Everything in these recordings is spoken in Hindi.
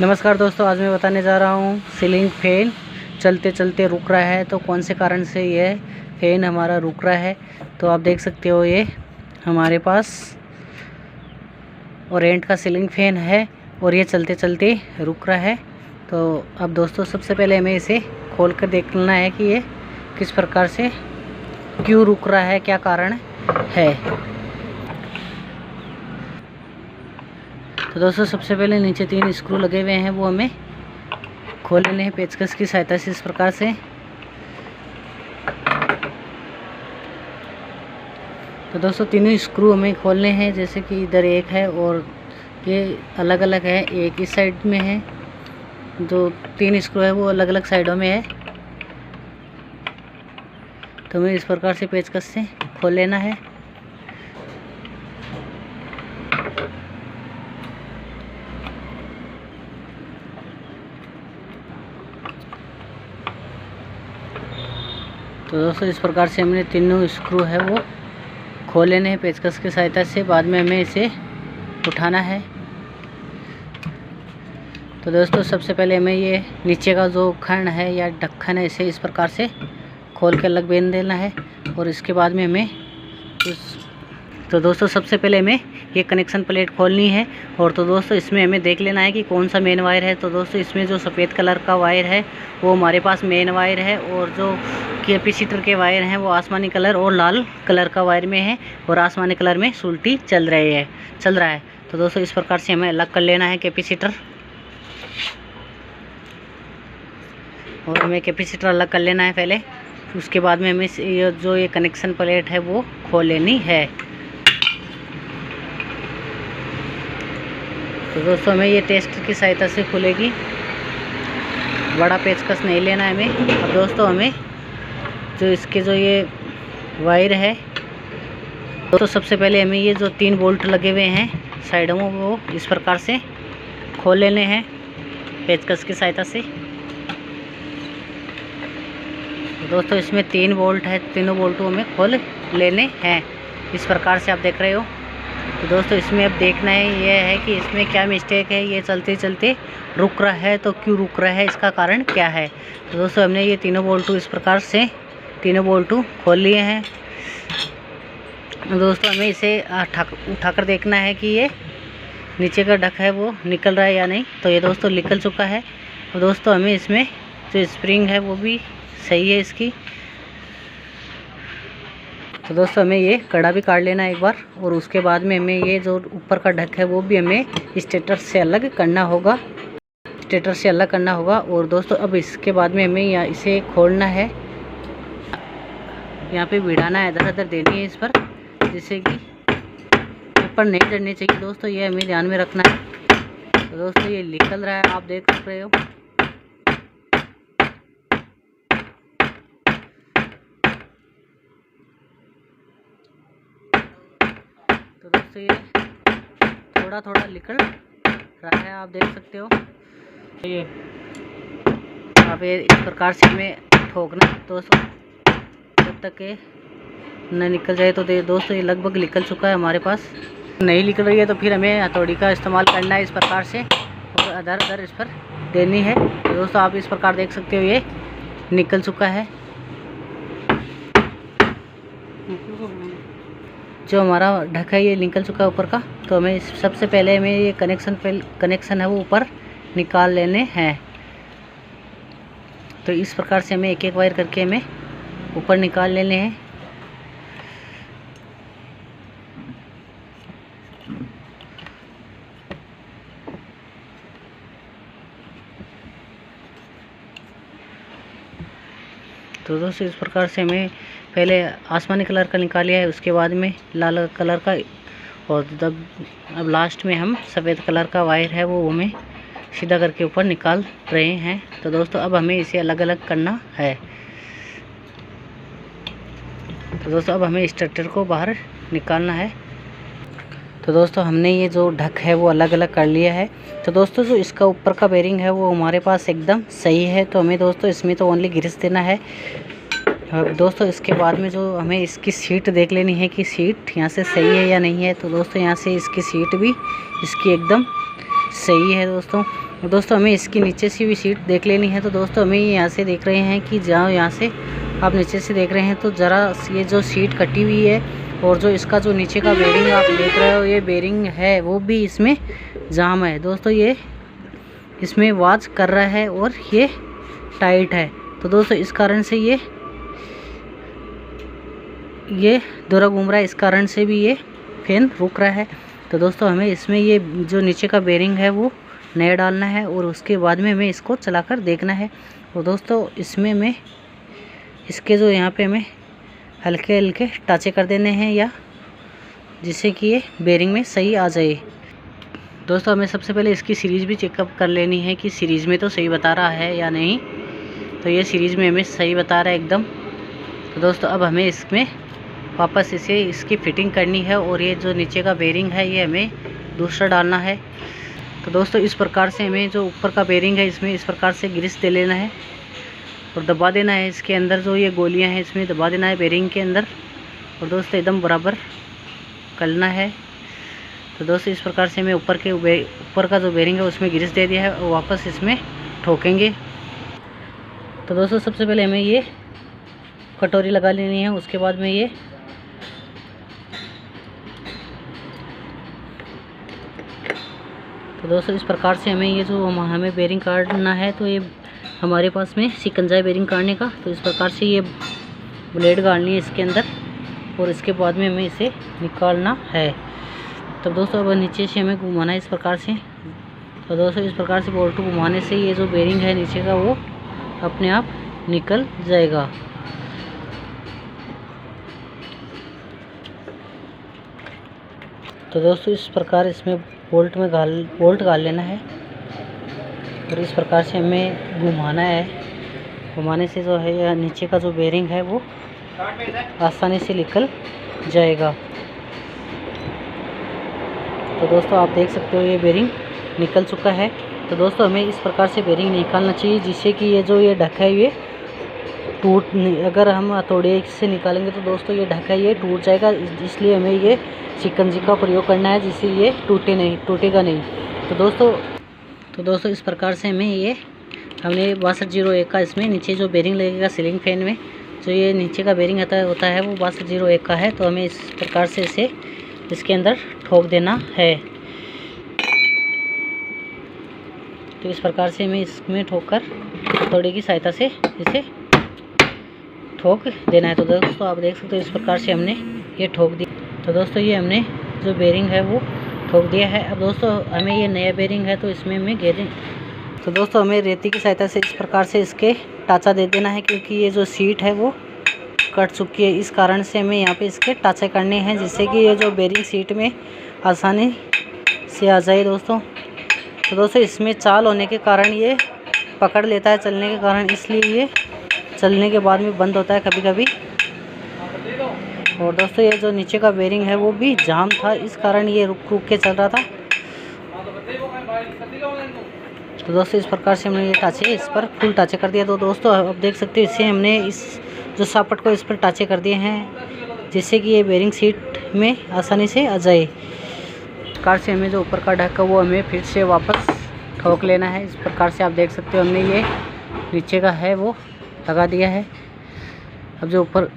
नमस्कार दोस्तों, आज मैं बताने जा रहा हूँ सीलिंग फैन चलते चलते रुक रहा है। तो कौन से कारण से यह फैन हमारा रुक रहा है। तो आप देख सकते हो ये हमारे पास ओरिएंट का सीलिंग फैन है और ये चलते चलते रुक रहा है। तो अब दोस्तों सबसे पहले हमें इसे खोल कर देखना है कि ये किस प्रकार से क्यों रुक रहा है, क्या कारण है। तो दोस्तों सबसे पहले नीचे 3 स्क्रू लगे हुए हैं, वो हमें खोल लेने हैं पेचकस की सहायता से इस प्रकार से। तो दोस्तों तीनों स्क्रू हमें खोलने हैं, जैसे कि इधर एक है और ये अलग अलग है। एक इस साइड में है, जो 3 स्क्रू है वो अलग अलग साइडों में है। तो हमें इस प्रकार से पेचकस से खोल लेना है। तो दोस्तों इस प्रकार से हमने तीनों स्क्रू है वो खोल लेने हैं पेचकस की सहायता से। बाद में हमें इसे उठाना है। तो दोस्तों सबसे पहले हमें ये नीचे का जो खंड है या ढक्कन है, इसे इस प्रकार से खोल के अलग बेन देना है। और इसके बाद में हमें तो दोस्तों सबसे पहले हमें ये कनेक्शन प्लेट खोलनी है। और तो दोस्तों इसमें हमें देख लेना है कि कौन सा मेन वायर है। तो दोस्तों इसमें जो सफ़ेद कलर का वायर है वो हमारे पास मेन वायर है, और जो कैपेसिटर के वायर हैं वो आसमानी कलर और लाल कलर का वायर में है, और आसमानी कलर में सुल्टी चल रहा है। तो दोस्तों इस प्रकार से हमें अलग कर लेना है कैपेसिटर, और हमें कैपेसिटर अलग कर लेना है पहले। उसके बाद में हमें ये कनेक्शन प्लेट है वो खोल लेनी है। तो दोस्तों हमें ये टेस्ट की सहायता से खुलेगी, बड़ा पेचकस नहीं लेना है हमें। अब दोस्तों हमें जो इसके जो ये वायर है, तो सबसे पहले हमें ये जो 3 बोल्ट लगे हुए हैं साइडों में वो इस प्रकार से खोल लेने हैं पेचकस की सहायता से। दोस्तों इसमें 3 बोल्ट है, तीनों बोल्टों हमें खोल लेने हैं इस प्रकार से, आप देख रहे हो। तो दोस्तों इसमें अब देखना है ये है कि इसमें क्या मिस्टेक है, ये चलते चलते रुक रहा है। तो क्यों रुक रहा है, इसका कारण क्या है। तो दोस्तों हमने ये तीनों बोल्टू इस प्रकार से तीनों बोल्टू खोल लिए हैं। दोस्तों हमें इसे उठाकर देखना है कि ये नीचे का ढक है वो निकल रहा है या नहीं। तो ये दोस्तों निकल चुका है। और दोस्तों हमें इसमें जो स्प्रिंग है वो भी सही है इसकी। तो दोस्तों हमें ये कड़ा भी काट लेना है एक बार, और उसके बाद में हमें ये जो ऊपर का ढक है वो भी हमें स्टेटर से अलग करना होगा। और दोस्तों अब इसके बाद में हमें यहाँ इसे खोलना है, यहाँ पे भिड़ाना है, इधर उधर देनी है इस पर, जिससे कि ऊपर नहीं चढ़नी चाहिए। दोस्तों ये हमें ध्यान में रखना है। तो दोस्तों ये निकल रहा है, आप देख रहे हो। तो दोस्तों ये थोड़ा थोड़ा निकल रहा है, आप देख सकते हो। ये आप ये इस प्रकार से हमें ठोकना दोस्तों, जब तक ये न निकल जाए। तो दोस्तों ये लगभग निकल चुका है हमारे पास। नहीं निकल रही है तो फिर हमें हथौड़ी का इस्तेमाल करना है इस प्रकार से, और अदर इस पर देनी है। तो दोस्तों आप इस प्रकार देख सकते हो ये निकल चुका है। जो हमारा ढक है ये निकल चुका है ऊपर का। तो हमें सबसे पहले हमें ये कनेक्शन है वो ऊपर निकाल लेने हैं। तो इस प्रकार से हमें एक एक वायर करके हमें ऊपर निकाल लेने हैं। तो दोस्तों इस प्रकार से हमें पहले आसमानी कलर का निकाल लिया है, उसके बाद में लाल कलर का, और अब लास्ट में हम सफ़ेद कलर का वायर है वो हमें सीधा करके ऊपर निकाल रहे हैं। तो दोस्तों अब हमें इसे अलग अलग करना है। तो दोस्तों अब हमें स्टार्टर को बाहर निकालना है। तो दोस्तों हमने ये जो ढक है वो अलग अलग कर लिया है। तो दोस्तों जो इसका ऊपर का बेरिंग है वो हमारे पास एकदम सही है। तो हमें दोस्तों इसमें तो ओनली ग्रीस देना है। दोस्तों इसके बाद में जो हमें इसकी सीट देख लेनी है कि सीट यहाँ से सही है या नहीं है। तो दोस्तों यहाँ से इसकी सीट भी इसकी एकदम सही है दोस्तों। दोस्तों हमें इसकी नीचे से भी सीट देख लेनी है। तो दोस्तों हमें यहाँ से देख रहे हैं कि जहाँ यहाँ से आप नीचे से देख रहे हैं तो ज़रा ये जो सीट कटी हुई है और जो इसका जो नीचे का बेरिंग आप देख रहे हो ये बेरिंग है वो भी इसमें जाम है दोस्तों। ये इसमें आवाज़ कर रहा है और ये टाइट है। तो दोस्तों इस कारण से ये दौरा घूम रहा है, इस कारण से भी ये फैन रुक रहा है। तो दोस्तों हमें इसमें ये जो नीचे का बेरिंग है वो नया डालना है और उसके बाद में हमें इसको चलाकर देखना है। और दोस्तों इसमें मैं इसके जो यहाँ पे हमें हल्के हल्के टाँचे कर देने हैं या जिससे कि ये बेरिंग में सही आ जाए। दोस्तों हमें सबसे पहले इसकी सीरीज़ भी चेकअप कर लेनी है कि सीरीज़ में तो सही बता रहा है या नहीं। तो ये सीरीज़ में हमें सही बता रहा है एकदम। तो दोस्तों अब हमें इसमें वापस इसकी फ़िटिंग करनी है और ये जो नीचे का बेरिंग है ये हमें दूसरा डालना है। तो दोस्तों इस प्रकार से हमें जो ऊपर का बेरिंग है इसमें इस प्रकार से ग्रीस दे लेना है और दबा देना है। इसके अंदर जो ये गोलियां हैं इसमें दबा देना है बेरिंग के अंदर और दोस्तों एकदम बराबर करना है। तो दोस्तों इस प्रकार से हमें ऊपर का जो बेरिंग है उसमें ग्रीस दे दिया है और वापस इसमें ठोकेंगे। तो दोस्तों सबसे पहले हमें ये कटोरी लगा लेनी है, उसके बाद में ये तो दोस्तों इस प्रकार से हमें ये जो हमें बेरिंग काटना है तो ये हमारे पास में शिकंजा है बेरिंग काटने का। तो इस प्रकार से ये ब्लेड गाड़नी है इसके अंदर और इसके बाद में हमें इसे निकालना है। तो दोस्तों अब नीचे से हमें घुमाना है इस प्रकार से। तो दोस्तों इस प्रकार से बोल्ट घुमाने से ये जो बेरिंग है नीचे का वो अपने आप निकल जाएगा। तो दोस्तों इस प्रकार इसमें बोल्ट गाल लेना है और इस प्रकार से हमें घुमाना है। घुमाने से जो है या नीचे का जो बेरिंग है वो आसानी से निकल जाएगा। तो दोस्तों आप देख सकते हो ये बेरिंग निकल चुका है। तो दोस्तों हमें इस प्रकार से बेरिंग निकालना चाहिए जिससे कि ये जो ये ढक्का है ये टूट नहीं, अगर हम हथौड़े से निकालेंगे तो दोस्तों ये ढक्का ये टूट जाएगा। इसलिए हमें ये शिकंजी का प्रयोग करना है जिससे ये टूटेगा नहीं। तो दोस्तों इस प्रकार से हमें ये हमने 6201 का इसमें नीचे जो बेरिंग लगेगा सीलिंग फैन में जो ये नीचे का बेरिंग होता है वो 6201 का है। तो हमें इस प्रकार से इसे इसके अंदर ठोक देना है। तो इस प्रकार से हमें इसमें ठोककर हथौड़े की सहायता से इसे ठोक देना है। तो दोस्तों आप देख सकते हो इस प्रकार से हमने ये ठोक दिया। तो दोस्तों ये हमने जो बेरिंग है वो ठोक दिया है। अब दोस्तों हमें ये नया बेरिंग है तो इसमें हमें तो दोस्तों हमें रेती की सहायता से इस प्रकार से इसके टाँचा दे देना है क्योंकि ये जो सीट है वो कट चुकी है। इस कारण से हमें यहाँ पे इसके टाँचे करने हैं जिससे कि ये जो बेरिंग सीट में आसानी से आ जाए दोस्तों। तो दोस्तों इसमें चाल होने के कारण ये पकड़ लेता है चलने के कारण, इसलिए ये चलने के बाद में बंद होता है कभी कभी। और दोस्तों ये जो नीचे का बेरिंग है वो भी जाम था, इस कारण ये रुक के चल रहा था। तो दोस्तों इस प्रकार से हमने ये टाँचे इस पर फुल टाँचे कर दिया। तो दोस्तों अब देख सकते हो इसे हमने इस जो सापट को इस पर टाँचे कर दिए हैं जिससे कि ये बेरिंग सीट में आसानी से आ जाए। इस प्रकार से हमें जो ऊपर का ढक्का वो हमें फिर से वापस ठोक लेना है। इस प्रकार से आप देख सकते हो हमने ये नीचे का है वो लगा दिया है। अब जो ऊपर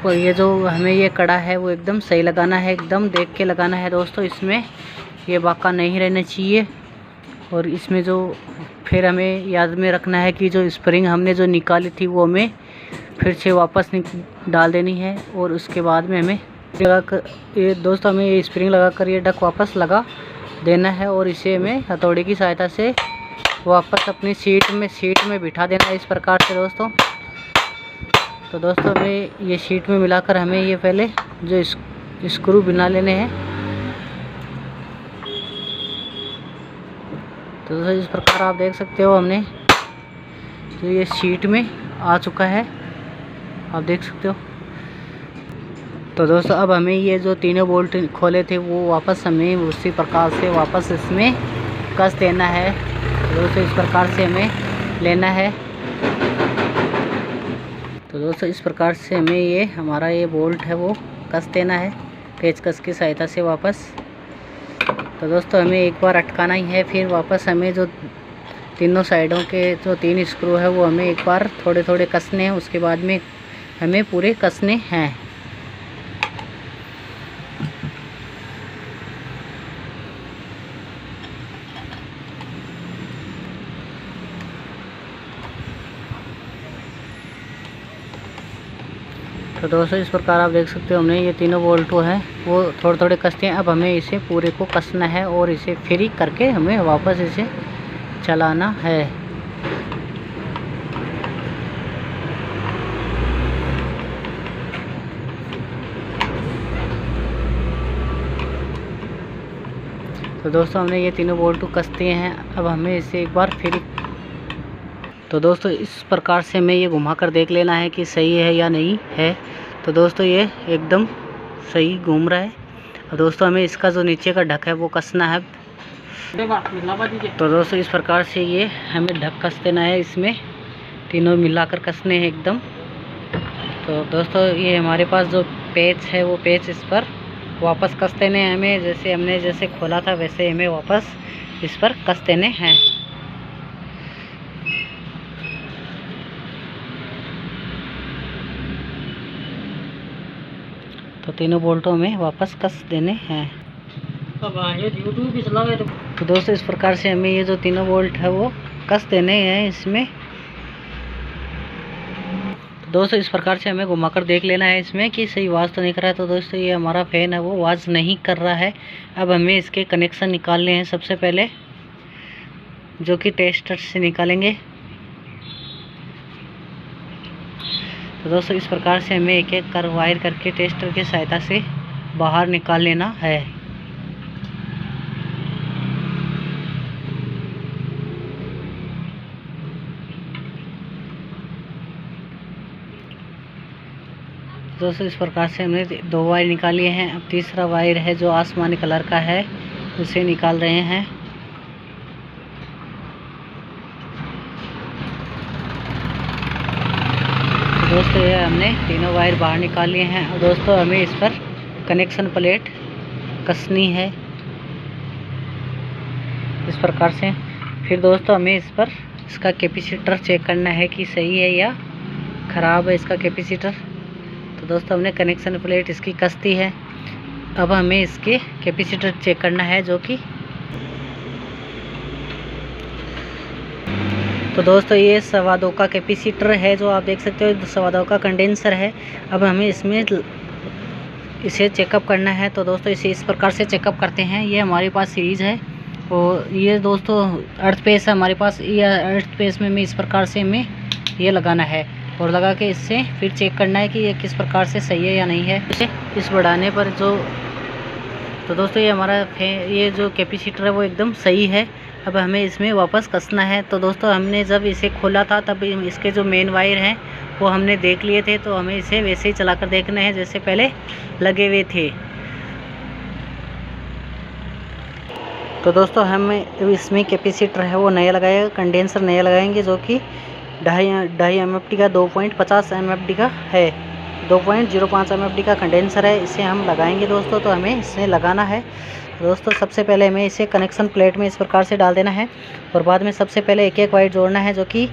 ये जो हमें ये कड़ा है वो एकदम सही लगाना है, एकदम देख के लगाना है दोस्तों। इसमें ये बाका नहीं रहना चाहिए और इसमें जो फिर हमें याद में रखना है कि जो स्प्रिंग हमने जो निकाली थी वो हमें फिर से वापस डाल देनी है और उसके बाद में हमें ये दोस्तों हमें ये स्प्रिंग लगाकर ये डक वापस लगा देना है और इसे हमें हथौड़े की सहायता से वापस अपनी सीट में बिठा देना है इस प्रकार से दोस्तों। तो दोस्तों हमें ये सीट में मिलाकर हमें ये पहले जो स्क्रू बना लेने हैं। तो दोस्तों इस प्रकार आप देख सकते हो हमने जो ये सीट में आ चुका है, आप देख सकते हो। तो दोस्तों अब हमें ये जो तीनों बोल्ट खोले थे वो वापस हमें उसी प्रकार से वापस इसमें कस देना है। तो दोस्तों इस प्रकार से हमें लेना है। तो दोस्तों इस प्रकार से हमें ये हमारा ये बोल्ट है वो कस देना है पेचकस की सहायता से वापस। तो दोस्तों हमें एक बार अटकाना ही है, फिर वापस हमें जो तीनों साइडों के जो 3 स्क्रू है वो हमें एक बार थोड़े थोड़े कसने हैं, उसके बाद में हमें पूरे कसने हैं। तो दोस्तों इस प्रकार आप देख सकते हो हमने ये तीनों बोल्टो हैं वो थोड़े थोड़े कसते हैं। अब हमें इसे पूरे को कसना है और इसे फ्री करके हमें वापस इसे चलाना है। तो दोस्तों हमने ये तीनों बोल्टो कसते हैं। अब हमें इसे एक बार फ्री, तो दोस्तों इस प्रकार से हमें ये घुमा कर देख लेना है कि सही है या नहीं है। तो दोस्तों ये एकदम सही घूम रहा है। और दोस्तों हमें इसका जो नीचे का ढक है वो कसना है। तो दोस्तों इस प्रकार से ये हमें ढक कस देना है, इसमें तीनों मिलाकर कसने हैं एकदम। तो दोस्तों ये हमारे पास जो पेच है वो पेच इस पर वापस कस देने हैं हमें, जैसे हमने खोला था वैसे हमें वापस इस पर कस देने हैं। तो तीनों बोल्टों में वापस कस देने हैं। तो दोस्तों इस प्रकार से हमें ये जो तीनों बोल्ट है वो कस देने हैं इसमें। तो दोस्तों इस प्रकार से हमें घुमाकर देख लेना है इसमें कि सही आवाज़ तो नहीं कर रहा है। तो दोस्तों ये हमारा फैन है वो आवाज़ नहीं कर रहा है। अब हमें इसके कनेक्शन निकालने हैं सबसे पहले, जो कि टेस्टर से निकालेंगे। तो दोस्तों इस प्रकार से हमें एक एक कर वायर करके टेस्टर की सहायता से बाहर निकाल लेना है। दोस्तों इस प्रकार से हमने 2 वायर निकाली हैं। अब तीसरा वायर है जो आसमानी कलर का है उसे निकाल रहे हैं। दोस्तों ये हमने तीनों वायर बाहर निकाल लिए हैं। और दोस्तों हमें इस पर कनेक्शन प्लेट कसनी है इस प्रकार से। फिर दोस्तों हमें इस पर इसका कैपेसिटर चेक करना है कि सही है या ख़राब है इसका कैपेसिटर। तो दोस्तों हमने कनेक्शन प्लेट इसकी कस दी है। अब हमें इसके कैपेसिटर चेक करना है, जो कि तो दोस्तों ये 2.25 का कैपेसिटर है जो आप देख सकते हो, 2.25 का कंडेंसर है। अब हमें इसमें इसे चेकअप करना है। तो दोस्तों इसे इस प्रकार से चेकअप करते हैं। ये हमारे पास सीरीज़ है और ये दोस्तों अर्थ पेस है हमारे पास। ये अर्थ पेस में इस प्रकार से हमें ये लगाना है और लगा के इससे फिर चेक करना है कि ये किस प्रकार से सही है या नहीं है। इस बढ़ाने पर जो तो दोस्तों ये हमारा ये जो कैपेसिटर है वो एकदम सही है। अब हमें इसमें वापस कसना है। तो दोस्तों हमने जब इसे खोला था तब इसके जो मेन वायर हैं वो हमने देख लिए थे। तो हमें इसे वैसे ही चलाकर देखना है जैसे पहले लगे हुए थे। तो दोस्तों हम इसमें कैपेसिटर है वो नया लगाएगा, कंडेंसर नया लगाएंगे, जो कि 2.5 MFD का 2.50 MFD का है। 2.05 MFD का कंडेंसर है, इसे हम लगाएंगे दोस्तों। तो हमें इसे लगाना है दोस्तों। सबसे पहले हमें इसे कनेक्शन प्लेट में इस प्रकार से डाल देना है और बाद में सबसे पहले एक एक वायर जोड़ना है, जो कि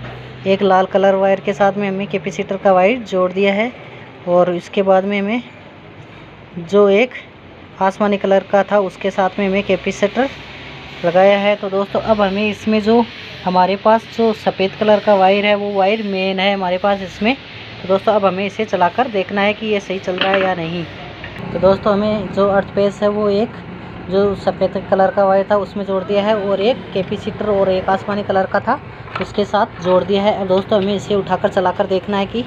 एक लाल कलर वायर के साथ में हमें कैपेसिटर का वायर जोड़ दिया है। और इसके बाद में हमें जो एक आसमानी कलर का था उसके साथ में हमें कैपेसिटर लगाया है। तो दोस्तों अब हमें इसमें जो हमारे पास जो सफ़ेद कलर का वायर है वो वायर मेन है हमारे पास इसमें। तो दोस्तों अब हमें इसे चलाकर देखना है कि ये सही चल रहा है या नहीं। तो दोस्तों हमें जो अर्थ पेस है वो एक जो सफ़ेद कलर का वायर था उसमें जोड़ दिया है और एक कैपेसिटर और एक आसमानी कलर का था उसके साथ जोड़ दिया है। अब दोस्तों हमें इसे उठाकर चलाकर देखना है कि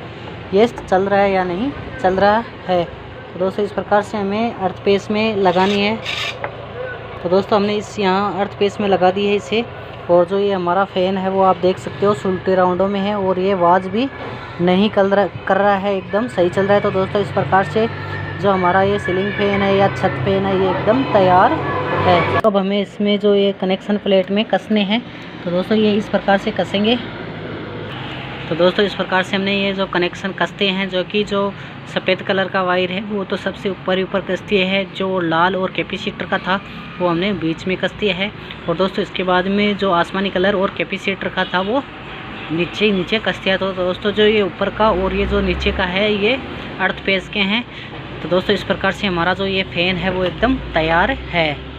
ये चल रहा है या नहीं चल रहा है। तो दोस्तों इस प्रकार से हमें अर्थ पेस में लगानी है। तो दोस्तों हमने इस यहाँ अर्थ पेस में लगा दी है इसे। और जो ये हमारा फ़ैन है वो आप देख सकते हो उल्टे राउंडों में है और ये आवाज़ भी नहीं कर रहा है, एकदम सही चल रहा है। तो दोस्तों इस प्रकार से जो हमारा ये सीलिंग फैन है या छत फैन है ये एकदम तैयार है। अब हमें इसमें जो ये कनेक्शन प्लेट में कसने हैं। तो दोस्तों ये इस प्रकार से कसेंगे। तो दोस्तों इस प्रकार से हमने ये जो कनेक्शन कसते हैं, जो कि जो सफ़ेद कलर का वायर है वो तो सबसे ऊपर कस दिया है, जो लाल और कैपेसिटर का था वो हमने बीच में कस दिया है। और दोस्तों इसके बाद में जो आसमानी कलर और कैपेसिटर का था वो नीचे कस दिया। तो दोस्तों जो ये ऊपर का और ये जो नीचे का है ये अर्थ पेज के हैं। तो दोस्तों इस प्रकार से हमारा जो ये फ़ैन है वो एकदम तैयार है।